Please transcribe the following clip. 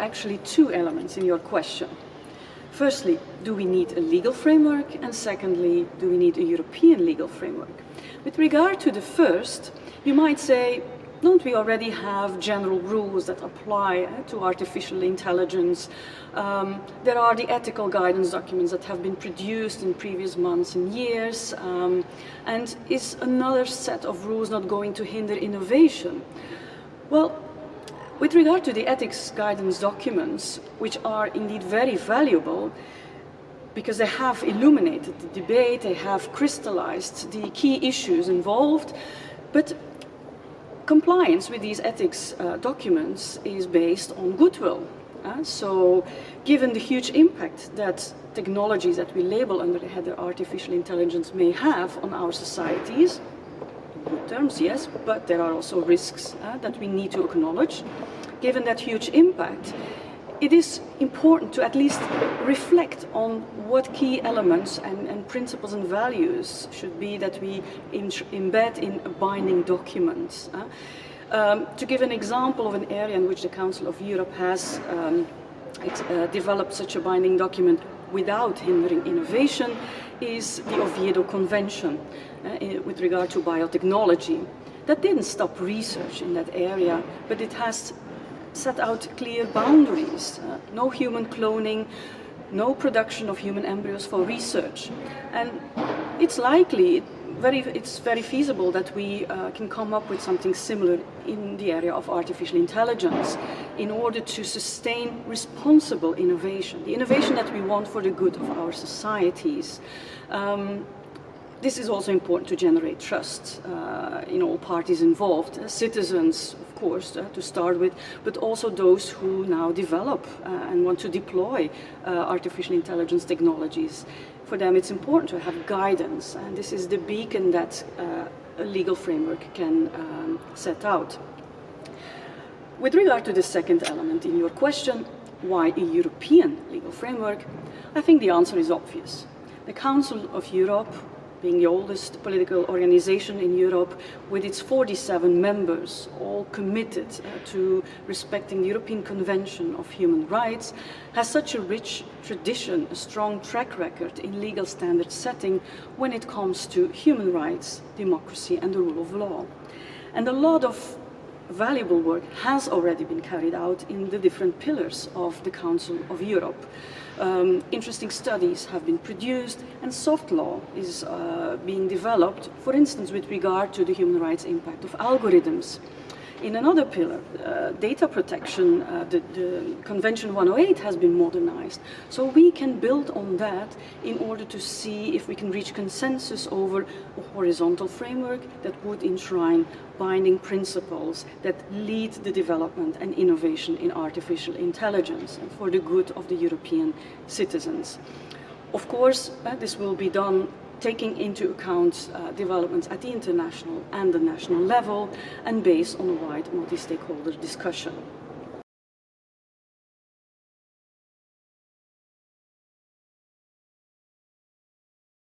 actually two elements in your question. Firstly, do we need a legal framework? And secondly, do we need a European legal framework? With regard to the first, you might say, don't we already have general rules that apply to artificial intelligence? There are the ethical guidance documents that have been produced in previous months and years. And is another set of rules not going to hinder innovation? Well, with regard to the ethics guidance documents, which are indeed very valuable, because they have illuminated the debate, they have crystallized the key issues involved, but compliance with these ethics documents is based on goodwill. So given the huge impact that technologies that we label under the header artificial intelligence may have on our societies, in good terms, yes, but there are also risks that we need to acknowledge. Given that huge impact, it is important to at least reflect on what key elements and principles and values should be that we embed in a binding document. To give an example of an area in which the Council of Europe has developed such a binding document without hindering innovation is the Oviedo Convention with regard to biotechnology. That didn't stop research in that area, but it has set out clear boundaries. No human cloning, no production of human embryos for research. And it's likely, it's very feasible that we can come up with something similar in the area of artificial intelligence in order to sustain responsible innovation, the innovation that we want for the good of our societies. This is also important to generate trust in all parties involved, citizens, of course, to start with, but also those who now develop and want to deploy artificial intelligence technologies. For them, it's important to have guidance, and this is the beacon that a legal framework can set out. With regard to the second element in your question, why a European legal framework, I think the answer is obvious. The Council of Europe, being the oldest political organization in Europe, with its 47 members, all committed to respecting the European Convention of Human Rights, has such a rich tradition, a strong track record in legal standard setting when it comes to human rights, democracy and the rule of law. And a lot of valuable work has already been carried out in the different pillars of the Council of Europe. Interesting studies have been produced, and soft law is being developed, for instance, with regard to the human rights impact of algorithms. In another pillar, data protection, the Convention 108 has been modernized. So we can build on that in order to see if we can reach consensus over a horizontal framework that would enshrine binding principles that lead the development and innovation in artificial intelligence and for the good of the European citizens. Of course, this will be done taking into account developments at the international and the national level and based on a wide multi-stakeholder discussion.